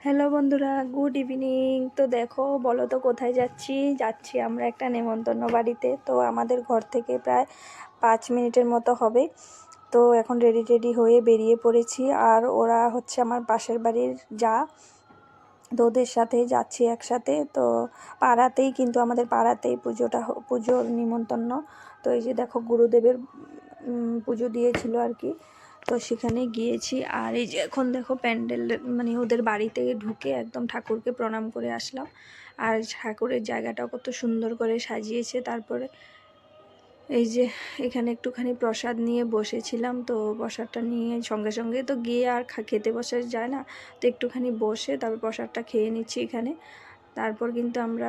Hello বন্ধুরা, good evening. তো দেখো, বলো তো কোথায় যাচ্ছি আমরা একটা নেমন্তন্ন বাড়িতে। তো আমাদের ঘর থেকে প্রায় 5 মিনিটের মতো হবে। তো এখন রেডি হয়ে বেরিয়ে পড়েছি। আর ওরা হচ্ছে আমার পাশের বাড়ির তো ওদের সাথেই যাচ্ছি একসাথে। তো পাড়াতেই, কিন্তু আমাদের পাড়াতেই পুজোর নিমন্ত্রণ। তো এই যে দেখো, গুরুদেবের পুজো দিয়েছিল আর কি। তো সেখানে গিয়েছি। আর এই যে এখন দেখো, প্যান্ডেল মানে ওদের বাড়িতে ঢুকে একদম ঠাকুরকে প্রণাম করে আসলাম। আর ঠাকুরের জায়গাটাও কত সুন্দর করে সাজিয়েছে। তারপরে এই যে এখানে একটুখানি প্রসাদ নিয়ে বসেছিলাম। তো প্রসাদটা নিয়ে সঙ্গে সঙ্গে তো গিয়ে আর খেতে বসে যায় না। তো একটুখানি বসে তারপর প্রসাদটা খেয়ে নিচ্ছি এখানে। তারপর কিন্তু আমরা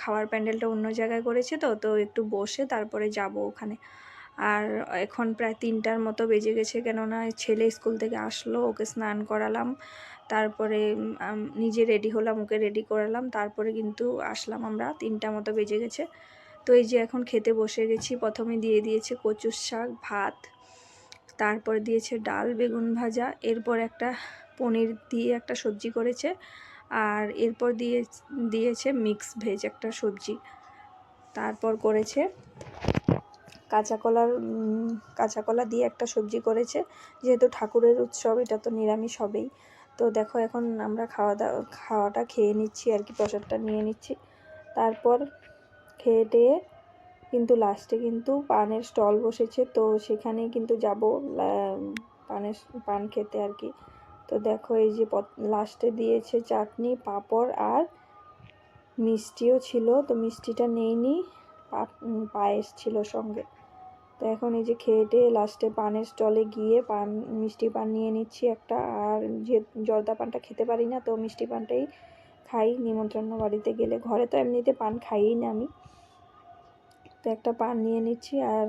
খাওয়ার প্যান্ডেলটা অন্য জায়গায় করেছে। তো একটু বসে তারপরে যাব ওখানে। আর এখন প্রায় 3টার মতো বেজে গেছে, কেননা ছেলে স্কুল থেকে আসলো, ওকে স্নান করালাম। তারপরে নিজে রেডি হলাম, ওকে রেডি করালাম। তারপরে কিন্তু আসলাম আমরা, 3টা মতো বেজে গেছে। তো এই যে এখন খেতে বসে গেছি। প্রথমে দিয়ে দিয়েছে কচুর শাক, ভাত, তারপরে দিয়েছে ডাল, বেগুন ভাজা, এরপর একটা পনির দিয়ে একটা সবজি করেছে, আর এরপর দিয়েছে মিক্স ভেজ একটা সবজি। তারপর করেছে কাঁচা কলা দিয়ে একটা সবজি করেছে। যেহেতু ঠাকুরের উৎসব, এটা তো নিরামিষ হবেই। তো দেখো, এখন আমরা খাওয়াটা খেয়ে নিচ্ছি আর কি, প্রসাদটা নিয়ে নিচ্ছি। তারপর খেয়ে টেয়ে কিন্তু লাস্টে কিন্তু পানের স্টল বসেছে। তো সেখানে কিন্তু যাব পান খেতে আর কি। তো দেখো, এই যে লাস্টে দিয়েছে চাটনি, পাঁপড় আর মিষ্টিও ছিল। তো মিষ্টিটা নেইনি, পায়েস ছিল সঙ্গে। তো এখন এই যে খেয়ে টেয়ে লাস্টে পানের স্টলে গিয়ে মিষ্টি পান নিয়ে নিচ্ছি একটা। আর যে জর্দা পানটা খেতে পারি না, তো মিষ্টি পানটাই খাই নিমন্ত্রণ বাড়িতে গেলে। ঘরে তো এমনিতে পান খাইই না আমি। তো একটা পান নিয়ে নিচ্ছি। আর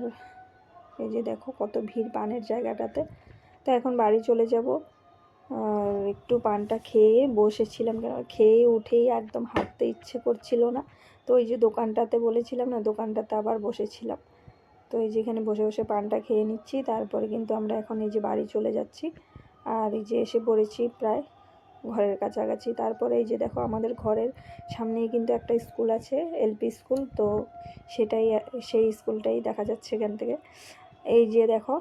এই যে দেখো, কত ভিড় পানের জায়গাটাতে। তো এখন বাড়ি চলে যাব। আর একটু পানটা খেয়ে বসেছিলাম, কেন খেয়ে উঠেই একদম হাঁটতে ইচ্ছে করছিল না। তো ওই যে দোকানটাতে বলেছিলাম না, দোকানটাতে আবার বসেছিলাম। তো এই যেখানে বসে বসে পানটা খেয়ে নিচ্ছি। তারপরে কিন্তু আমরা এখন এই যে বাড়ি চলে যাচ্ছি। আর এই যে এসে পড়েছি প্রায় ঘরের কাছাকাছি। তারপরে এই যে দেখো, আমাদের ঘরের সামনেই কিন্তু একটা স্কুল আছে, এলপি স্কুল। তো সেই স্কুলটাই দেখা যাচ্ছে এখান থেকে। এই যে দেখো,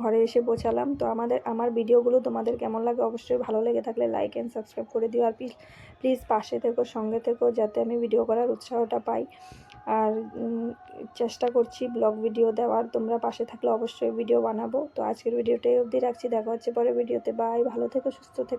ঘরে এসে পৌঁছালাম। তো আমার ভিডিওগুলো তোমাদের কেমন লাগে, অবশ্যই ভালো লেগে থাকলে লাইক অ্যান্ড সাবস্ক্রাইব করে দিও। আর প্লিজ পাশে থেকো, সঙ্গে থেকো, যাতে আমি ভিডিও করার উৎসাহটা পাই। আর চেষ্টা করছি ব্লগ ভিডিও দেওয়ার। তোমরা পাশে থাকলে অবশ্যই ভিডিও বানাবো। তো আজকের ভিডিওটাই অবধি রাখছি। দেখা হচ্ছে পরে ভিডিওতে। বাই, ভালো থেকো, সুস্থ থেকো।